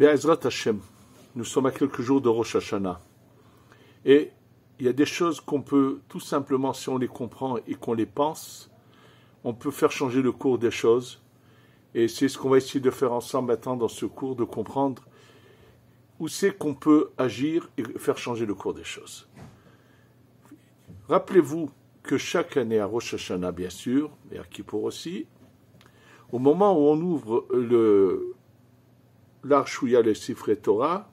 Be'ezrat Hashem, nous sommes à quelques jours de Rosh Hashanah. Et il y a des choses qu'on peut, tout simplement, si on les comprend et qu'on les pense, on peut faire changer le cours des choses. Et c'est ce qu'on va essayer de faire ensemble maintenant dans ce cours, de comprendre où c'est qu'on peut agir et faire changer le cours des choses. Rappelez-vous que chaque année à Rosh Hashanah, bien sûr, et à Kippour aussi, au moment où on ouvre l'arche où il y a le Sifrei Torah,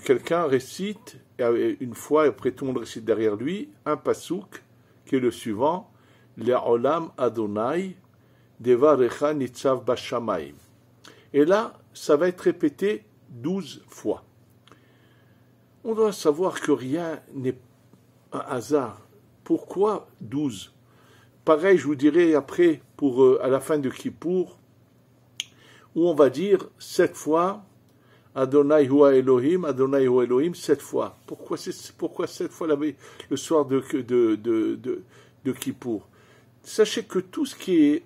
quelqu'un récite, et une fois, et après tout le monde récite derrière lui, un pasouk, qui est le suivant, Le'olam Adonai, Devarecha Nitzav Bashamayim. Et là, ça va être répété 12 fois. On doit savoir que rien n'est un hasard. Pourquoi 12? Pareil, je vous dirai après, à la fin de Kippour, où on va dire 7 fois Adonai Hua Elohim, Adonai Hua Elohim, 7 fois. Pourquoi 7 fois le soir de Kippour? Sachez que tout ce qui est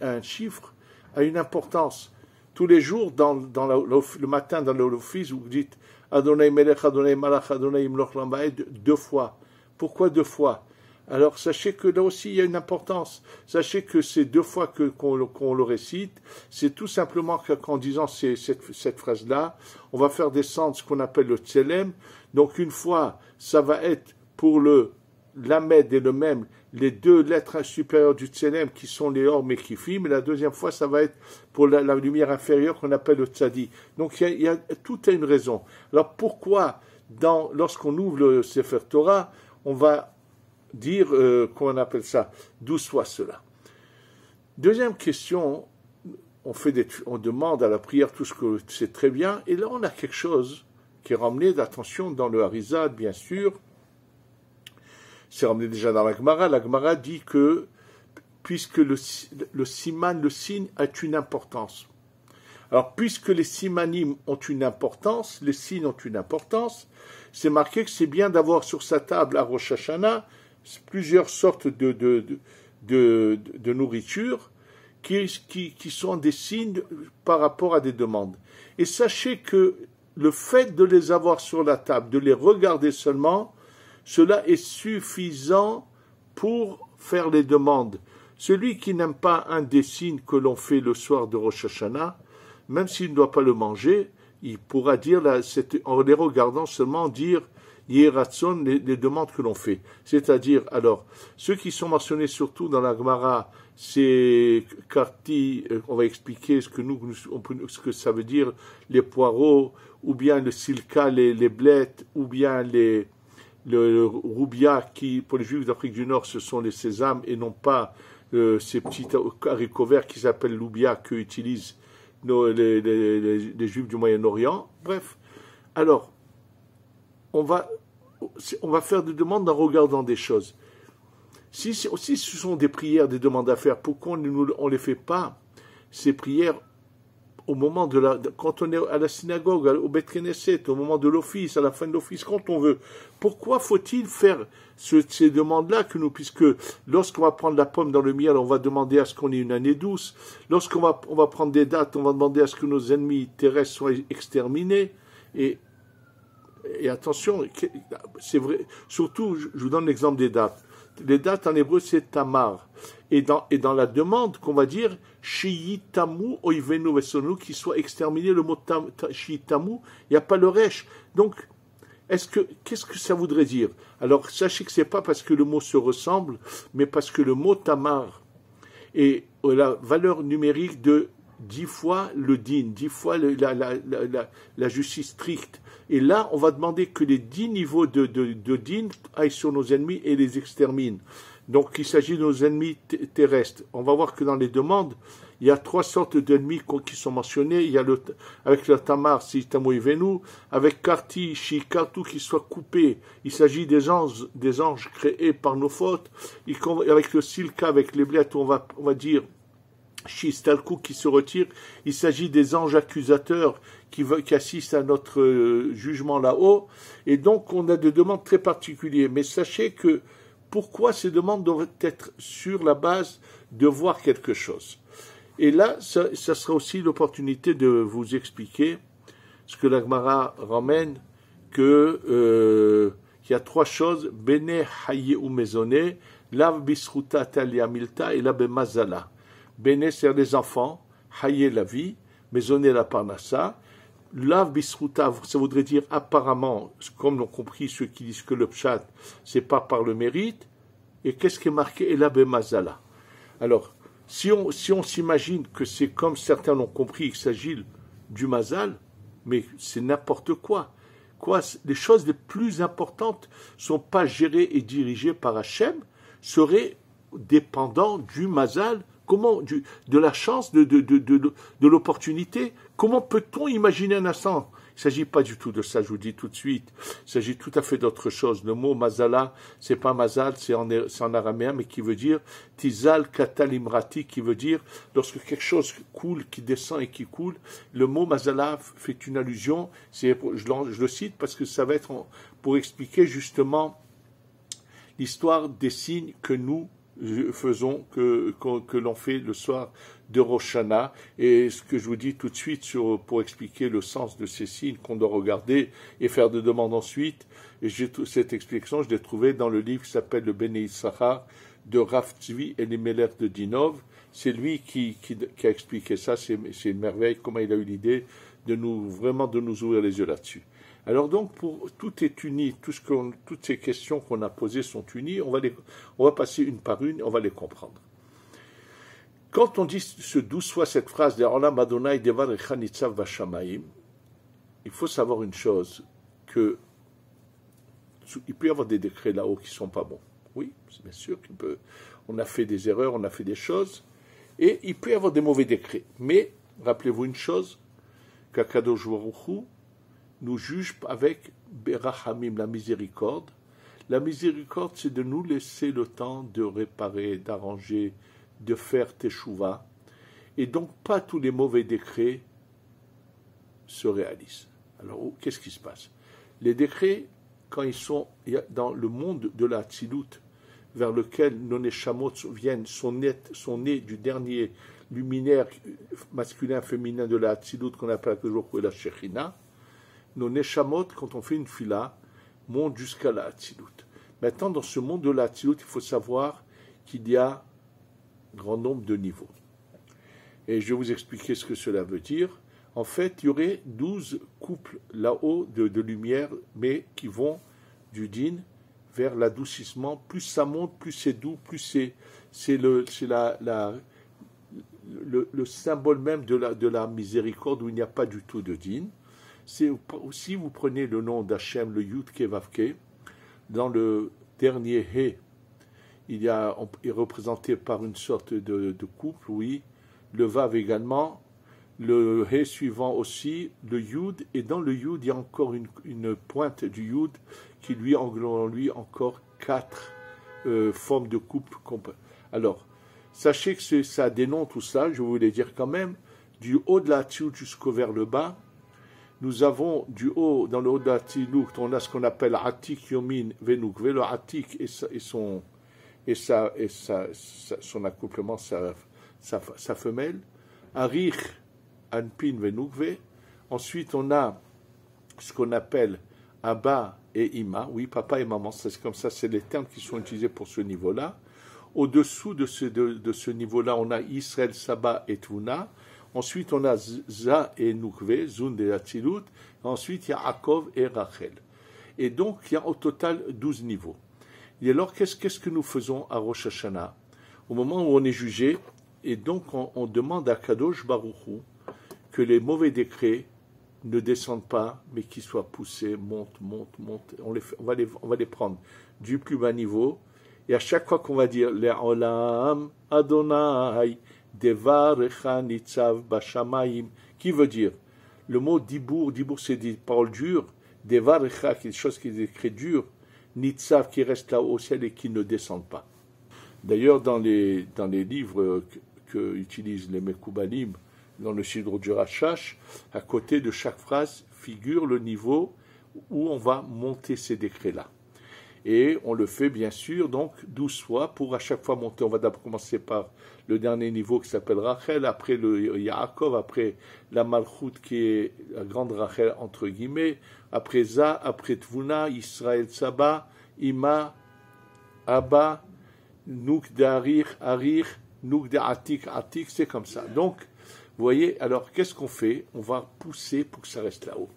un chiffre a une importance. Tous les jours, le matin, dans l'office, vous dites Adonai Melech, Adonai Malach, Adonai Imloch Lambaed 2 fois. Pourquoi 2 fois? Alors, sachez que là aussi, il y a une importance. Sachez que ces 2 fois qu'on le récite, c'est tout simplement qu'en disant cette phrase-là, on va faire descendre ce qu'on appelle le tselem. Donc, une fois, ça va être pour le lamed et le mem, les 2 lettres supérieures du tselem qui sont les or mekifim, et la deuxième fois, ça va être pour la lumière inférieure qu'on appelle le tzadi. Donc, tout a une raison. Alors, pourquoi, lorsqu'on ouvre le Sefer Torah, on va dire, qu'on appelle ça, 12 fois cela. Deuxième question, on demande à la prière tout ce que c'est très bien, et là on a quelque chose qui est ramené d'attention dans le Harizad, bien sûr. C'est ramené déjà dans la Gemara. La Gemara dit que, puisque le siman, le signe, a une importance. Alors, puisque les simanim ont une importance, les signes ont une importance, c'est marqué que c'est bien d'avoir sur sa table à Rosh Hashanah plusieurs sortes de nourriture qui sont des signes par rapport à des demandes. Et sachez que le fait de les avoir sur la table, de les regarder seulement, cela est suffisant pour faire les demandes. Celui qui n'aime pas un des signes que l'on fait le soir de Rosh Hashanah, même s'il ne doit pas le manger, il pourra dire, en les regardant seulement, dire Yeratson, les demandes que l'on fait. C'est-à-dire, alors, ceux qui sont mentionnés surtout dans la Gemara, c'est Karti, on va expliquer ce que ça veut dire, les poireaux, ou bien le silka, les blettes, ou bien le roubia, qui, pour les Juifs d'Afrique du Nord, ce sont les sésames, et non pas ces petits haricots verts qui s'appellent l'oubia, que utilisent les Juifs du Moyen-Orient. Bref, alors, on va faire des demandes en regardant des choses. Si ce sont des prières, des demandes à faire, pourquoi on ne les fait pas, ces prières, au moment quand on est à la synagogue, au Beth Knesset, au moment de l'office, à la fin de l'office, quand on veut? Pourquoi faut-il faire ces demandes-là puisque lorsqu'on va prendre la pomme dans le miel, on va demander à ce qu'on ait une année douce. Lorsqu'on va prendre des dates, on va demander à ce que nos ennemis terrestres soient exterminés. Et attention, c'est vrai, surtout, je vous donne l'exemple des dates. Les dates en hébreu, c'est tamar. Et dans la demande qu'on va dire, shiyitamu oivenu vesonu, qui soit exterminé, le mot shiyitamu, il n'y a pas le resh. Donc, qu'est-ce que ça voudrait dire? Alors, sachez que c'est pas parce que le mot se ressemble, mais parce que le mot tamar est la valeur numérique de 10 fois le din, 10 fois la justice stricte. Et là, on va demander que les 10 niveaux de din aillent sur nos ennemis et les exterminent. Donc, il s'agit de nos ennemis terrestres. On va voir que dans les demandes, il y a 3 sortes d'ennemis qui sont mentionnés. Il y a avec le tamar, c'est tamu venu, avec karti, shikartu, qui soit coupé. Il s'agit des anges créés par nos fautes. Avec le silka, avec les blettes, on va dire Shistalku qui se retire, il s'agit des anges accusateurs qui assistent à notre jugement là-haut, et donc on a des demandes très particulières. Mais sachez que pourquoi ces demandes doivent être sur la base de voir quelque chose. Et là, ça sera aussi l'opportunité de vous expliquer ce que la Gemara ramène, qu'il y a trois choses, Bene Haye ou Maisonné, Lav Bisruta Talia Milta et la Bemazala. Bene, c'est les enfants, Haye la vie, Maisonné la Parnassa. Lav Bisruta, ça voudrait dire apparemment, comme l'ont compris ceux qui disent que le Pshat, c'est pas par le mérite. Et qu'est-ce qui est marqué? Et la Bemazala. Alors, si on s'imagine que c'est comme certains l'ont compris, qu'il s'agit du Mazal, mais c'est n'importe quoi. Les choses les plus importantes ne sont pas gérées et dirigées par Hachem, seraient dépendants du Mazal, de la chance, de l'opportunité. Comment peut-on imaginer un instant? Il ne s'agit pas du tout de ça, je vous dis tout de suite. Il s'agit tout à fait d'autre chose. Le mot mazala, c'est pas mazal, c'est en araméen, mais qui veut dire tizal katalimrati, qui veut dire lorsque quelque chose coule, qui descend et qui coule. Le mot mazala fait une allusion, je le cite parce que ça va être pour expliquer justement l'histoire des signes que nous faisons, que l'on fait le soir de Rosh Hashanah, et ce que je vous dis tout de suite pour expliquer le sens de ces signes qu'on doit regarder et faire des demandes ensuite, et cette explication je l'ai trouvée dans le livre qui s'appelle le Bnei Issachar de Rav Tzvi Elimelech de Dinov. C'est lui qui a expliqué ça, c'est une merveille, comment il a eu l'idée de nous ouvrir les yeux là-dessus. Alors donc, tout est uni, toutes ces questions qu'on a posées sont unies, on va passer une par une, on va les comprendre. Quand on dit ce 12 fois cette phrase de Olam Adonai Devar Echa Nitzav Bashamayim, il faut savoir une chose, il peut y avoir des décrets là-haut qui ne sont pas bons. Oui, c'est bien sûr on a fait des erreurs, on a fait des choses, et il peut y avoir des mauvais décrets. Mais, rappelez-vous une chose, qu'Akadosh Baruch Hu nous juge avec Berachamim, la miséricorde. La miséricorde, c'est de nous laisser le temps de réparer, d'arranger, de faire teshuva. Et donc, pas tous les mauvais décrets se réalisent. Alors, qu'est-ce qui se passe? Les décrets, quand ils sont dans le monde de la Tzilut, vers lequel nos Neshamot viennent, sont nés du dernier luminaire masculin, féminin de la Tzilut, qu'on appelle toujours la Shechina, nos Neshamot, quand on fait une fila, montent jusqu'à la Hatzilut. Maintenant, dans ce monde de la Hatzilut, il faut savoir qu'il y a un grand nombre de niveaux. Et je vais vous expliquer ce que cela veut dire. En fait, il y aurait 12 couples là-haut de lumière, mais qui vont du din vers l'adoucissement. Plus ça monte, plus c'est doux, plus c'est le symbole même de la miséricorde où il n'y a pas du tout de din. Si vous prenez le nom d'Hachem, le Yud Ke Vav Ke, dans le dernier He, il est représenté par une sorte de couple, oui, le Vav également, le He suivant aussi, le Yud, et dans le Yud, il y a encore une pointe du Yud qui lui englobe en lui encore 4 formes de couple. Alors, sachez que ça dénonce tout ça, je voulais dire quand même, du haut de la Hatzilut jusqu'au vers le bas. Nous avons dans le haut de la Tzilut, on a ce qu'on appelle Atik Yomin Venukve, le Atik et son accouplement, sa femelle, Arich Anpin Venukve. Ensuite, on a ce qu'on appelle Abba et Ima, oui, papa et maman, c'est comme ça, c'est les termes qui sont utilisés pour ce niveau-là. Au-dessous de ce niveau-là, on a Israël, Saba et Tuna. Ensuite, on a Za et Nukve, Zun de Hatzilut. Ensuite, il y a Yaakov et Rachel. Et donc, il y a au total 12 niveaux. Et alors, qu'est-ce que nous faisons à Rosh Hashanah? Au moment où on est jugé, et donc on demande à Kadosh Baruch Hu que les mauvais décrets ne descendent pas, mais qu'ils soient poussés, montent. On va les prendre du plus bas niveau. Et à chaque fois qu'on va dire Le'olam Adonai Devar Echa Nitzav Bashamayim, qui veut dire le mot Dibour c'est des paroles dures, Devar Echa, quelque chose qui est écrit dur, Nitzav qui reste là au ciel et qui ne descend pas. D'ailleurs, dans les livres que utilisent les Mekoubalim, dans le Sidro du Rashash, à côté de chaque phrase figure le niveau où on va monter ces décrets-là. Et on le fait bien sûr donc 12 fois pour à chaque fois monter. On va d'abord commencer par le dernier niveau qui s'appelle Rachel, après le Yaakov, après la Malchut qui est la grande Rachel entre guillemets, après Za, après Tvuna, Israël Saba, Ima, Abba, Nouk d'Arir, Arir, Nouk d'Atik, Atik, c'est comme ça. Donc, vous voyez, alors qu'est-ce qu'on fait? On va pousser pour que ça reste là-haut.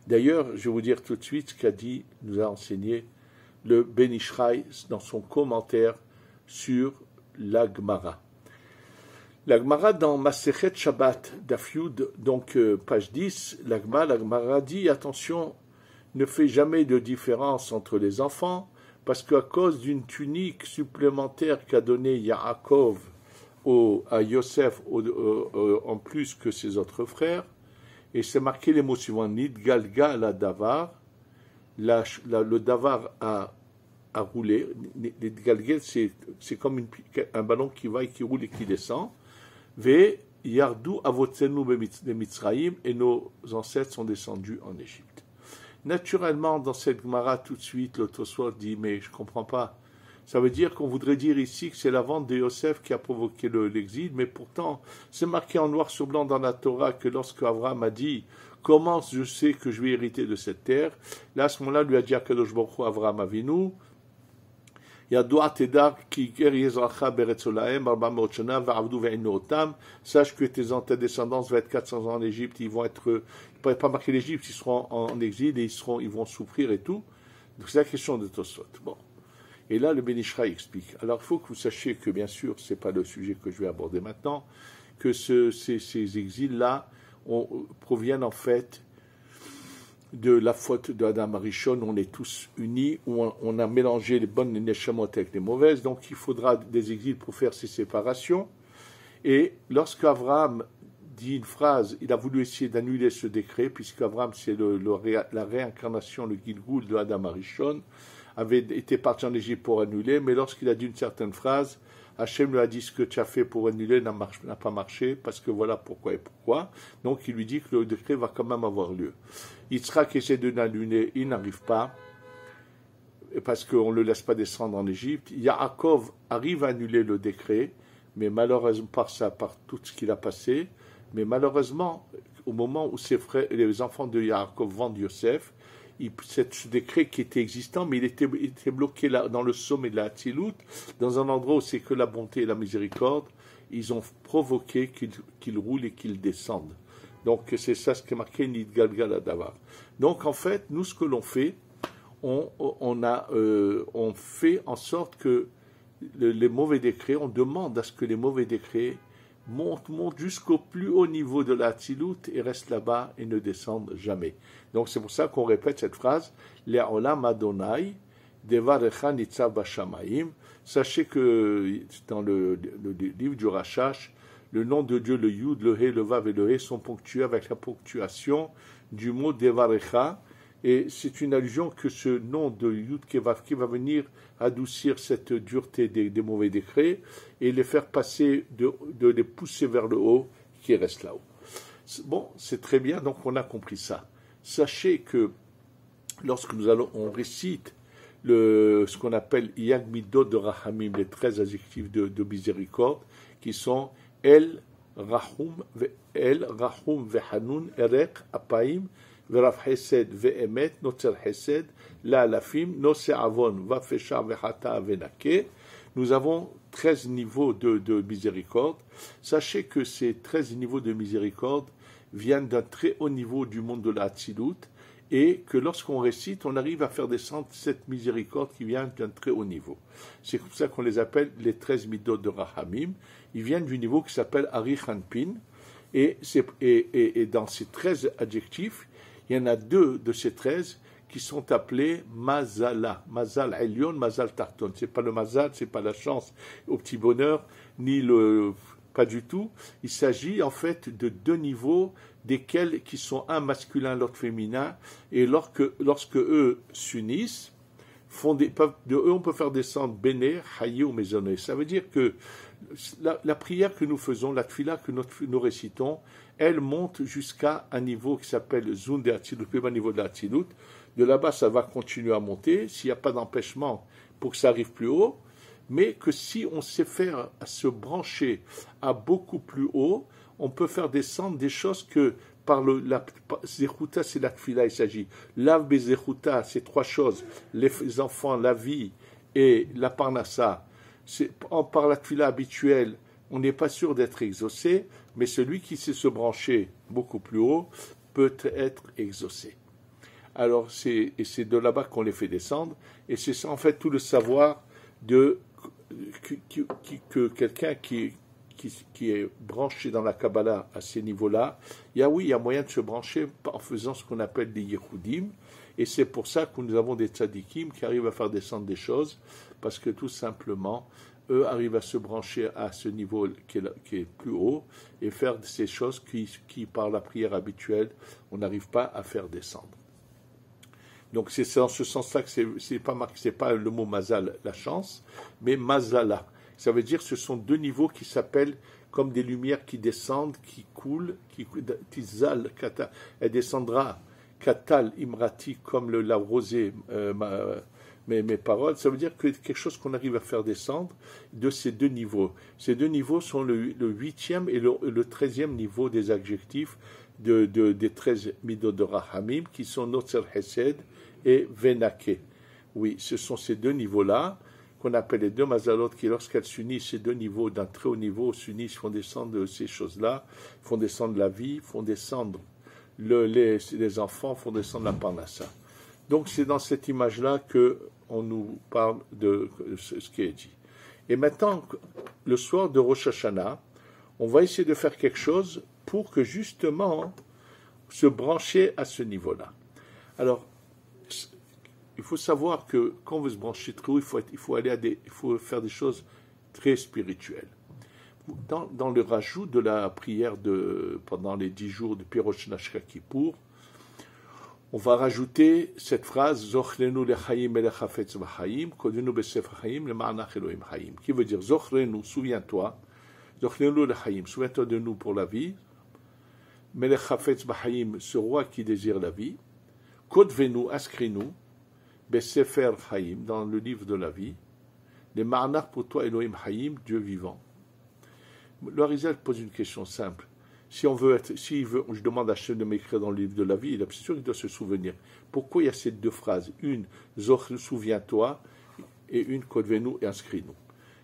D'ailleurs, je vais vous dire tout de suite ce qu'a dit, nous a enseigné le Ben Ishraï dans son commentaire sur la Gemara. La Gemara dans Masechet Shabbat d'Afyud, donc page 10, la Gemara dit attention, ne fais jamais de différence entre les enfants, parce qu'à cause d'une tunique supplémentaire qu'a donnée Yaakov à Yosef en plus que ses autres frères, et c'est marqué les mots suivants, Nid Galga la Davar, le Davar a roulé, Nid Galgel c'est comme un ballon qui va et qui roule et qui descend, Ve Yardu Avotsenu Mitzraïm, et nos ancêtres sont descendus en Égypte. Naturellement, dans cette Gemara, tout de suite, le Tosfot dit, mais je ne comprends pas. Ça veut dire qu'on voudrait dire ici que c'est la vente de Yosef qui a provoqué l'exil, mais pourtant, c'est marqué en noir sur blanc dans la Torah que lorsque Abraham a dit « Comment je sais que je vais hériter de cette terre ?» Là, à ce moment-là, lui a dit Akadosh Baruch Hu Abraham Avinu « Yadoua tedar ki ger yezracha beretzolahem arba meot shana va'avdu ve'inu otam » Sache que tes descendants vont être 400 ans en Égypte, ils vont être, il ne pourrait pas marquer l'Égypte, ils seront en exil et ils vont souffrir et tout. Donc c'est la question de Tosfot. Bon. Et là, le Ben Ishraï explique. Alors, il faut que vous sachiez que, bien sûr, ce n'est pas le sujet que je vais aborder maintenant, que ces exils-là proviennent en fait de la faute de Adam Arishon. On est tous unis, où on a mélangé les bonnes neshamot avec les mauvaises, donc il faudra des exils pour faire ces séparations. Et lorsque Abraham dit une phrase, il a voulu essayer d'annuler ce décret, puisque Abraham, c'est la réincarnation, le Gilgoul de Adam Arishon, avait été parti en Égypte pour annuler, mais lorsqu'il a dit une certaine phrase, Hachem lui a dit ce que tu as fait pour annuler n'a pas marché, parce que voilà pourquoi et pourquoi. Donc il lui dit que le décret va quand même avoir lieu. Yitzhak essaie de l'annuler, il n'arrive pas, parce qu'on ne le laisse pas descendre en Égypte. Yaakov arrive à annuler le décret, mais malheureusement par tout ce qu'il a passé, mais malheureusement, au moment où ses frères, les enfants de Yaakov vendent Yosef, ce décret qui était existant, mais il était bloqué là, dans le sommet de la Hatzilut, dans un endroit où c'est que la bonté et la miséricorde, ils ont provoqué qu'il roule et qu'il descende. Donc c'est ça ce qui est marqué Nid Galgal Adavar. Donc en fait, nous ce que l'on fait, on fait en sorte que les mauvais décrets, on demande à ce que les mauvais décrets montent jusqu'au plus haut niveau de la Hatzilut et restent là-bas et ne descendent jamais. Donc c'est pour ça qu'on répète cette phrase Le'olam Adonai Devarecha Nitzav Bashamayim. Sachez que dans le livre du Rashash, le nom de Dieu, le Yud, le He, le Vav et le He sont ponctués avec la ponctuation du mot Devarecha. Et c'est une allusion que ce nom de Yud Kevav qui va venir adoucir cette dureté des mauvais décrets et les faire passer, de les pousser vers le haut qui reste là-haut. Bon, c'est très bien, donc on a compris ça. Sachez que lorsque on récite ce qu'on appelle Yag Midot de Rahamim, les 13 adjectifs de miséricorde, qui sont El, Rahum, Vehanun, Erek, Apaim, Verav Hesed, Ve'emet, Notzer Hesed, La Alafim, Nose Avon, Vafesha, Vehata, Venake. Nous avons 13 niveaux de miséricorde. Sachez que ces 13 niveaux de miséricorde viennent d'un très haut niveau du monde de la Hatzilut et que lorsqu'on récite, on arrive à faire descendre cette miséricorde qui vient d'un très haut niveau. C'est comme ça qu'on les appelle les 13 midot de Rahamim. Ils viennent du niveau qui s'appelle Ari Hanpin et dans ces 13 adjectifs, il y en a 2 de ces 13 qui sont appelés Mazala. Mazal Elyon, Mazal Tarton. C'est pas le Mazal, c'est pas la chance au petit bonheur, ni pas du tout. Il s'agit en fait de 2 niveaux desquels qui sont un masculin, l'autre féminin, et lorsque eux s'unissent, de eux on peut faire descendre Béné, Haye ou Maisonné. Ça veut dire que la prière que nous faisons, la tfila que nous récitons, elle monte jusqu'à un niveau qui s'appelle Zun de Hatzilut, le plus bas niveau de la Hatzilut. De là-bas, ça va continuer à monter, s'il n'y a pas d'empêchement pour que ça arrive plus haut, mais que si on sait faire à se brancher à beaucoup plus haut, on peut faire descendre des choses que par la Zechuta, c'est la Tfila, il s'agit. Lav Bezechuta, c'est trois choses, les enfants, la vie et la Parnassa. Par la Tfila habituelle, on n'est pas sûr d'être exaucé, mais celui qui sait se brancher beaucoup plus haut peut être exaucé. Alors, c'est de là-bas qu'on les fait descendre, et c'est ça en fait tout le savoir que quelqu'un qui est branché dans la Kabbalah à ces niveaux-là, il y a moyen de se brancher en faisant ce qu'on appelle des Yehudim, et c'est pour ça que nous avons des tzadikim qui arrivent à faire descendre des choses, parce que tout simplement, eux arrivent à se brancher à ce niveau qui est plus haut, et faire ces choses qui par la prière habituelle, on n'arrive pas à faire descendre. Donc c'est dans ce sens-là que c'est pas le mot mazal, la chance, mais mazala. Ça veut dire que ce sont deux niveaux qui s'appellent comme des lumières qui descendent, qui coulent, tizal, kata. Elle descendra, katal, imrati, comme la rosée, mes paroles. Ça veut dire que quelque chose qu'on arrive à faire descendre de ces deux niveaux. Ces deux niveaux sont le 8e et le 13e niveau des adjectifs des 13 midot de Rahamim, qui sont Notzer Hesed et Venake. Oui, ce sont ces deux niveaux-là, qu'on appelle les deux mazalot, qui lorsqu'elles s'unissent, ces deux niveaux d'un très haut niveau s'unissent, font descendre ces choses-là, font descendre la vie, font descendre les enfants, font descendre la parnassa. Donc c'est dans cette image-là qu'on nous parle de ce qui est dit. Et maintenant, le soir de Rosh Hashanah, on va essayer de faire quelque chose pour que justement se brancher à ce niveau-là. Alors, il faut savoir que quand on veut se brancher très haut, il faut faire des choses très spirituelles. Dans le rajout de la prière pendant les 10 jours de Pirosh Nashka Kippour, on va rajouter cette phrase Zochrenu lechayim elechafetz v'chayim, kodenu b'sefer chayim lema'anach Elohim chayim, qui veut dire Zochrenu, souviens-toi, Zochrenu lechayim, souviens-toi de nous pour la vie, Melech Chafetz B'Chaim, ce roi qui désire la vie, Kodvenu, inscris-nous, Besefer Chaim, dans le livre de la vie, les Ma'anach pour toi, Elohim Chaim, Dieu vivant. Le Harizal pose une question simple. S'il veut, je demande à Hachem de m'écrire dans le livre de la vie, il est sûr qu'il doit se souvenir. Pourquoi il y a ces deux phrases? Une, Zoch, souviens-toi, et une, Kodvenu, et inscris-nous.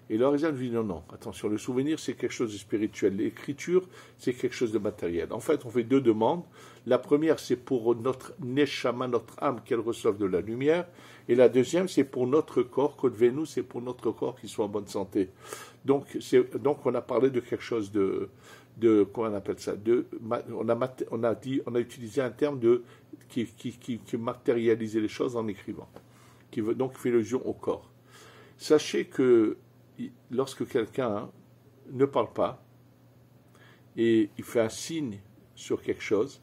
Et le Harizal dit non, attention, le souvenir c'est quelque chose de spirituel, l'écriture c'est quelque chose de matériel. En fait, on fait deux demandes. La première c'est pour notre neshama, notre âme, qu'elle reçoive de la lumière. Et la deuxième c'est pour notre corps, Kodvenu, c'est pour notre corps qui soit en bonne santé. Donc on a parlé de quelque chose de comment on appelle ça, on a utilisé un terme qui matérialisait les choses en écrivant, donc fait allusion au corps. Sachez que lorsque quelqu'un ne parle pas et il fait un signe sur quelque chose,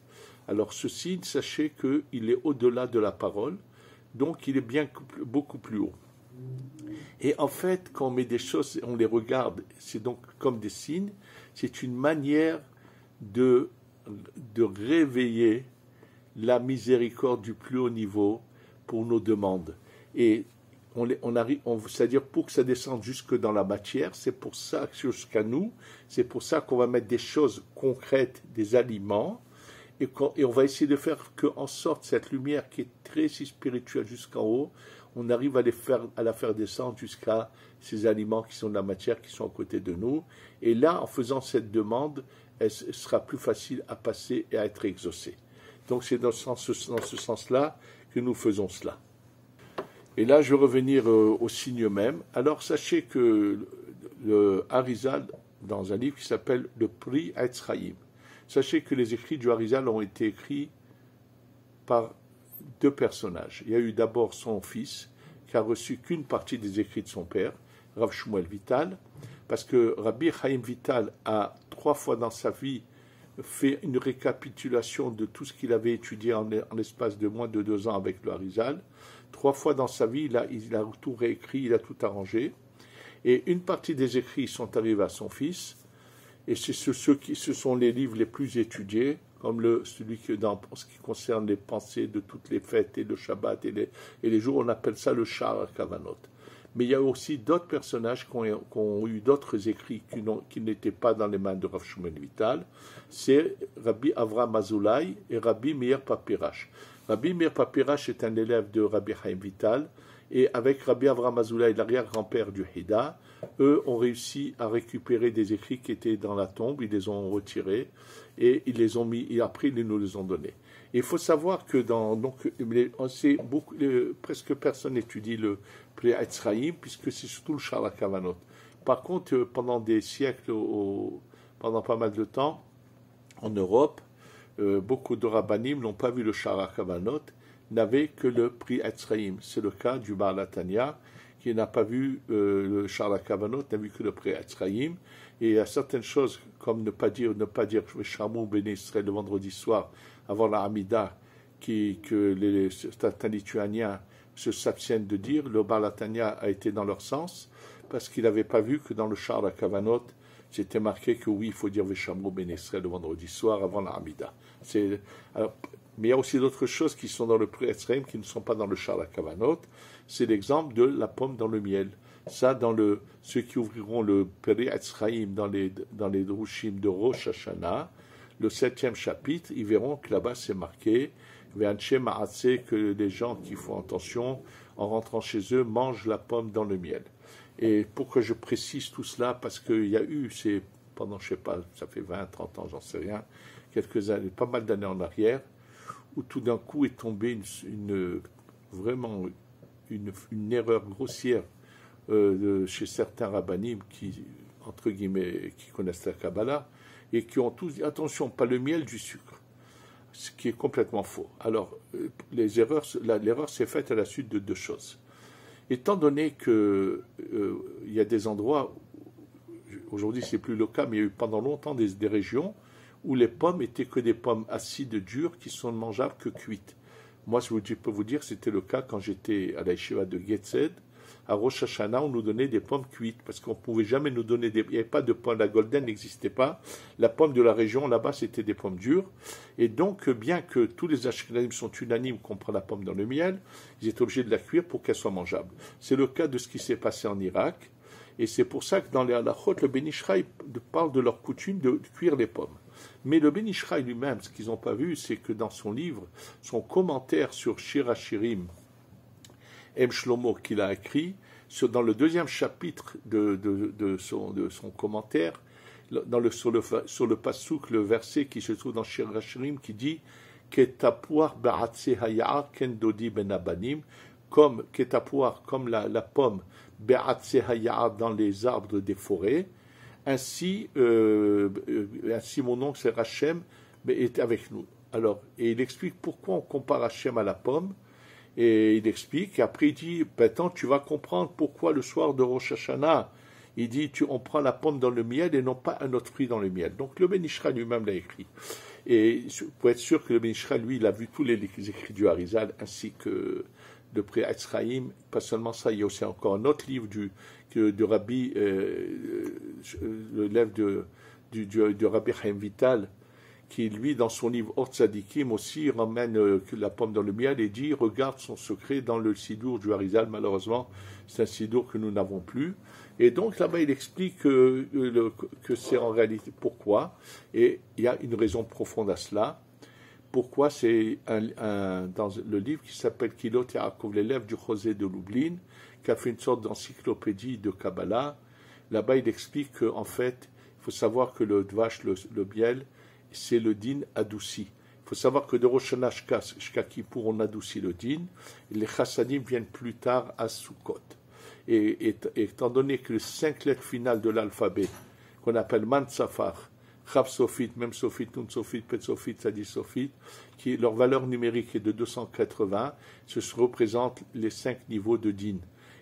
alors ce signe, sachez qu'il est au-delà de la parole, donc il est beaucoup plus haut. Et en fait, quand on met des choses, on les regarde, c'est donc comme des signes, c'est une manière de réveiller la miséricorde du plus haut niveau pour nos demandes. Et c'est-à-dire pour que ça descende jusque dans la matière, c'est pour ça, jusqu'à nous, c'est pour ça qu'on va mettre des choses concrètes, des aliments, et on va essayer de faire qu'en sorte cette lumière qui est très spirituelle jusqu'en haut, on arrive à la faire descendre jusqu'à ces aliments qui sont de la matière, qui sont à côté de nous. Et là, en faisant cette demande, elle sera plus facile à passer et à être exaucée. Donc c'est dans ce sens-là que nous faisons cela. Et là, je vais revenir au signe même. Alors, sachez que le Harizal, dans un livre qui s'appelle Le Pri Etz Chaim, sachez que les écrits du Harizal ont été écrits par deux personnages. Il y a eu d'abord son fils, qui a reçu qu'une partie des écrits de son père, Rav Shmuel Vital, parce que Rabbi Chaim Vital a 3 fois dans sa vie fait une récapitulation de tout ce qu'il avait étudié en l'espace de moins de 2 ans avec le Harizal. 3 fois dans sa vie, il a tout réécrit, il a tout arrangé. Et une partie des écrits sont arrivés à son fils, et c'est ce sont les livres les plus étudiés, comme celui que dans ce qui concerne les pensées de toutes les fêtes et le Shabbat et les jours, on appelle ça le Sha'ar Kavanot. Mais il y a aussi d'autres personnages qui ont eu d'autres écrits qui n'étaient pas dans les mains de Rav Shmuel Vital. C'est Rabbi Avraham Azoulay et Rabbi Meir Papirash. Rabbi Meir Papirash est un élève de Rabbi Chaim Vital, et avec Rabbi Avraham Azoulay, l'arrière-grand-père du Hida, eux ont réussi à récupérer des écrits qui étaient dans la tombe, ils les ont retirés, et ils les ont mis, et après ils nous les ont donnés. Et il faut savoir que presque personne n'étudie le Pri Etzraïm, puisque c'est surtout le Sha'ar Kavanot. Par contre, pendant des siècles, pendant pas mal de temps, en Europe, beaucoup de rabbanim n'ont pas vu le Sha'ar Kavanot, n'avaient que le Pri Etzraïm. C'est le cas du Baal HaTanya, qui n'a pas vu le Sha'ar Kavanot, n'a vu que le Pri Etzraïm. Et il y a certaines choses, comme ne pas dire Shamou Ben Israël le vendredi soir, avant la Hamida, que certains lituaniens s'abstiennent de dire. Le Baal HaTanya a été dans leur sens, parce qu'il n'avait pas vu que dans le Sha'ar Kavanot, c'était marqué que oui, il faut dire Veshamro Ben Israël le vendredi soir avant la Hamida. Mais il y a aussi d'autres choses qui sont dans le Pri Etzraïm qui ne sont pas dans le Sha'ar Kavanot. C'est l'exemple de la pomme dans le miel. Ça, ceux qui ouvriront le Pri Etzraïm dans les Drushim de Rosh Hashanah, le 7e chapitre, ils verront que là-bas c'est marqué Ve'anche Ma'atzeh, que les gens qui font attention, en rentrant chez eux, mangent la pomme dans le miel. Et pourquoi je précise tout cela? Parce qu'il y a eu, pendant, je ne sais pas, ça fait 20, 30 ans, j'en sais rien, quelques années, pas mal d'années en arrière, où tout d'un coup est tombée vraiment une erreur grossière chez certains rabbanim qui, entre guillemets, qui connaissent la Kabbalah, et qui ont tous dit, attention, pas le miel, du sucre, ce qui est complètement faux. Alors, l'erreur s'est faite à la suite de deux choses. Étant donné qu'il y a des endroits, aujourd'hui c'est plus le cas, mais il y a eu pendant longtemps des régions où les pommes étaient que des pommes acides dures qui sont mangeables que cuites. Moi, je peux vous dire, c'était le cas quand j'étais à la yeshiva de Getzed. À Rosh Hashanah, on nous donnait des pommes cuites, parce qu'on ne pouvait jamais nous donner il n'y avait pas de pommes, la golden n'existait pas. La pomme de la région, là-bas, c'était des pommes dures. Et donc, bien que tous les ashkenazim sont unanimes qu'on prend la pomme dans le miel, ils étaient obligés de la cuire pour qu'elle soit mangeable. C'est le cas de ce qui s'est passé en Irak. Et c'est pour ça que dans les halachot, le Ben Ishraï parle de leur coutume de cuire les pommes. Mais le Ben Ishraï lui-même, ce qu'ils n'ont pas vu, c'est que dans son livre, son commentaire sur Shir HaShirim, Shlomo, qu'il a écrit, dans le deuxième chapitre de son commentaire, sur le pasouk, le verset qui se trouve dans Shir HaShirim, qui dit Ketapuar ba'atse haya'ar ken dodi ben abanim, comme Ketapuar, comme la pomme, ba'atse haya'ar, dans les arbres des forêts, ainsi mon oncle c'est Rachem est avec nous. Alors, et il explique pourquoi on compare Hachem à la pomme. Et il explique, et après il dit, maintenant tu vas comprendre pourquoi le soir de Rosh Hashanah, il dit, on prend la pomme dans le miel et non pas un autre fruit dans le miel. Donc le Ben Ishra lui-même l'a écrit. Et pour être sûr que le Ben Ishra, lui, il a vu tous les écrits du Harizal, ainsi que le Pri Etzraïm. Pas seulement ça, il y a aussi encore un autre livre de Rabbi, l'élève de Rabbi Chaim Vital, qui, lui, dans son livre Or Tzadikim aussi, ramène la pomme dans le miel et dit, regarde son secret dans le Sidour du Harizal. Malheureusement, c'est un Sidour que nous n'avons plus. Et donc, là-bas, il explique que c'est en réalité pourquoi. Et il y a une raison profonde à cela. Pourquoi c'est dans le livre qui s'appelle Kilot Yaakov, l'élève du José de Lublin, qui a fait une sorte d'encyclopédie de Kabbalah. Là-bas, il explique qu'en fait, il faut savoir que le dvash, le miel, c'est le din adouci. Il faut savoir que de Rosh Hashanah jusqu'à Kippour, on adoucit le din. Et les chassadim viennent plus tard à Sukkot. Et étant donné que les 5 lettres finales de l'alphabet, qu'on appelle Man Safar, Chav Sofit, Mem Sofit, Nun Sofit, Pet Sofit, Sadi Sofit, qui leur valeur numérique est de 280, ce représentent les 5 niveaux de din.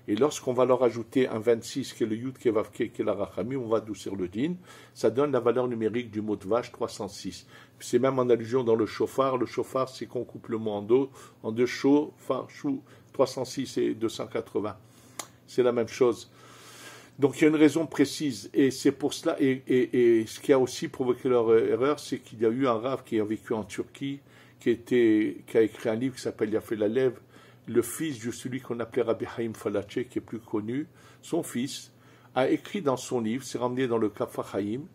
Et lorsqu'on va leur ajouter un 26, qui est le Yud Kevavke, qui est la Rachamim, on va adoucir le din. Ça donne la valeur numérique du mot de vache, 306. C'est même en allusion dans le shofar. Le shofar, c'est qu'on coupe le mot en deux shofar, chou, 306 et 280. C'est la même chose. Donc il y a une raison précise, et c'est pour cela, et ce qui a aussi provoqué leur erreur, c'est qu'il y a eu un Rav qui a vécu en Turquie, qui a écrit un livre qui s'appelle Yafé Lalev, le fils de celui qu'on appelait Rabbi Haïm Falaché, qui est plus connu, son fils, a écrit dans son livre, c'est ramené dans le Kaffa Haïm,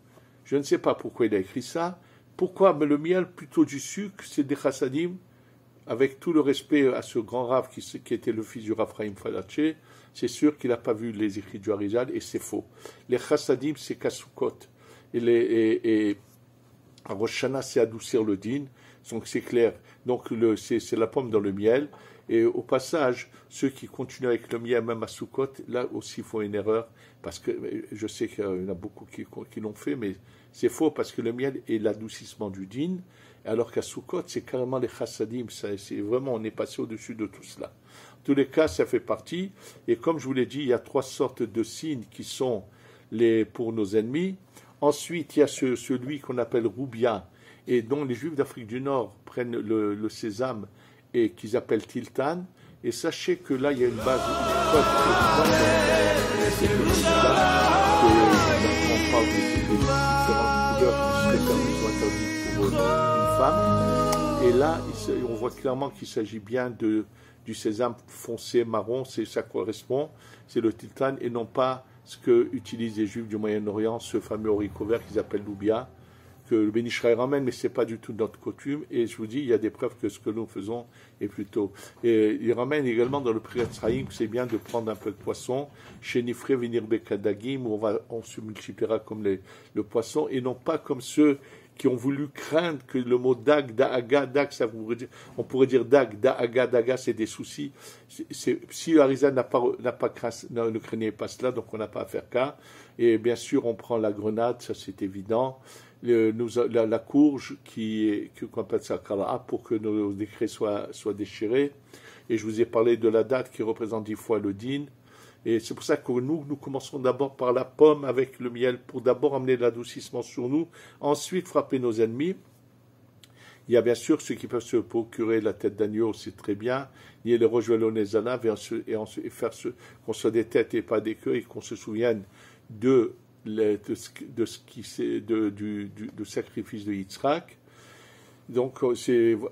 je ne sais pas pourquoi il a écrit ça, pourquoi mais le miel plutôt du sucre, c'est des chassadim, avec tout le respect à ce grand Rav qui était le fils du Rav Haïm Falaché, c'est sûr qu'il n'a pas vu les écrits du Harizal et c'est faux. Les chassadim, c'est Kasukot. Et à Rosh Hashanah, c'est adoucir le din. Donc c'est clair. Donc c'est la pomme dans le miel. Et au passage, ceux qui continuent avec le miel, même à Sukkot, là aussi font une erreur. Parce que je sais qu'il y en a beaucoup qui l'ont fait, mais c'est faux parce que le miel est l'adoucissement du din. Alors qu'à Sukkot, c'est carrément les chassadim. C'est vraiment, on est passé au-dessus de tout cela. En tous les cas, ça fait partie. Et comme je vous l'ai dit, il y a 3 sortes de signes qui sont pour nos ennemis. Ensuite, il y a celui qu'on appelle Roubia, et dont les Juifs d'Afrique du Nord prennent le sésame et qu'ils appellent Tiltan. Et sachez que là, il y a une base, on parle des différentes couleurs qui seraient permises ou interdites pour une femme. Et là, on voit clairement qu'il s'agit bien du sésame foncé marron, ça correspond, c'est le Tiltan, et non pas ce que utilisent les Juifs du Moyen-Orient, ce fameux haricot vert qu'ils appellent l'oubia, que le Ben Israël ramène, mais ce n'est pas du tout notre coutume. Et je vous dis, il y a des preuves que ce que nous faisons est plutôt. Et il ramène également dans le Priat Sraïm que c'est bien de prendre un peu de poisson, chez Nifre venir Bekadagim, où on se multipliera comme le poisson, et non pas comme ceux qui ont voulu craindre que le mot dag, da'aga, dag, ça voudrait dire, on pourrait dire dag, da'aga, daga, c'est des soucis. Si le Harizal ne craignait pas cela, donc on n'a pas à faire cas. Et bien sûr, on prend la grenade, ça c'est évident. La courge, qu'on appelle ça kara'a, pour que nos décrets soient déchirés. Et je vous ai parlé de la date qui représente 10 fois le din. Et c'est pour ça que nous commençons d'abord par la pomme avec le miel, pour d'abord amener de l'adoucissement sur nous, ensuite frapper nos ennemis. Il y a bien sûr ceux qui peuvent se procurer la tête d'agneau, c'est très bien. Il y a le rojouelonezana, et faire qu'on soit des têtes et pas des queues, et qu'on se souvienne du sacrifice de Yitzhak. Donc,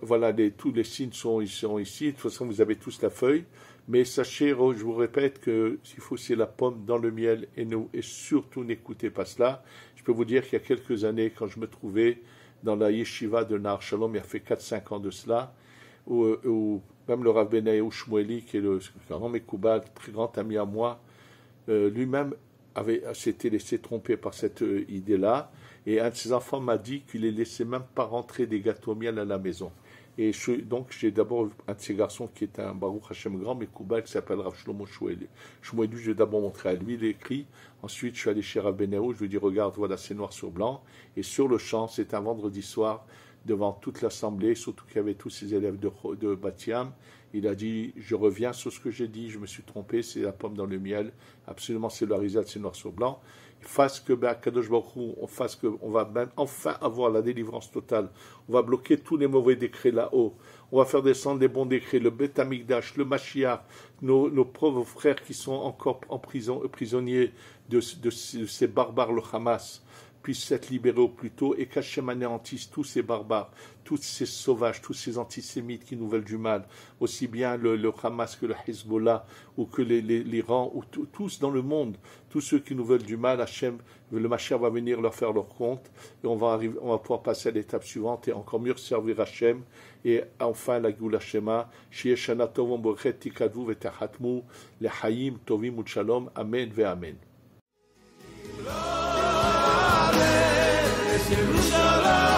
voilà, tous les signes sont ici. De toute façon, vous avez tous la feuille. Mais sachez, je vous répète que s'il faut, c'est la pomme dans le miel, et surtout n'écoutez pas cela. Je peux vous dire qu'il y a quelques années, quand je me trouvais dans la yeshiva de Nahar Shalom, il y a fait 4-5 ans de cela, où même le Rav Benaïou Shmueli, qui est le grand Mekoubal, très grand ami à moi, lui-même s'était laissé tromper par cette idée-là, et un de ses enfants m'a dit qu'il ne laissait même pas rentrer des gâteaux au miel à la maison. Et donc, j'ai d'abord un de ces garçons qui est un Baruch Hashem grand, mais Koubal, qui s'appelle Rav Shlomo Shmueli. Shmueli, je vais d'abord montrer à lui l'écrit. Ensuite, je suis allé chez Rav Benaïou, je lui ai dit, regarde, voilà, c'est noir sur blanc. Et sur le champ, c'est un vendredi soir, devant toute l'assemblée, surtout qu'il y avait tous ces élèves de Batiam. Il a dit, je reviens sur ce que j'ai dit, je me suis trompé, c'est la pomme dans le miel. Absolument, c'est le harizal, c'est noir sur blanc. Fasse que Kadosh Baruch Hu, on va enfin avoir la délivrance totale. On va bloquer tous les mauvais décrets là-haut. On va faire descendre les bons décrets, le Beth Amikdash, le Mashiach, nos pauvres frères qui sont encore prisonniers de ces barbares, le Hamas, puissent être libérés au plus tôt, et qu'Hachem anéantisse tous ces barbares, tous ces sauvages, tous ces antisémites qui nous veulent du mal, aussi bien le Hamas que le Hezbollah, ou que l'Iran, ou tous dans le monde, tous ceux qui nous veulent du mal, Hachem, le Mashiach va venir leur faire leur compte, et on va pouvoir passer à l'étape suivante, et encore mieux servir Hachem, et enfin la Geoula Shema, Sheyeh Shana Tovon Borchet Tikadvu V'Tehatmu, Lechaim Tovim U'Shalom, Amen Ve'Amen. Jerusalem.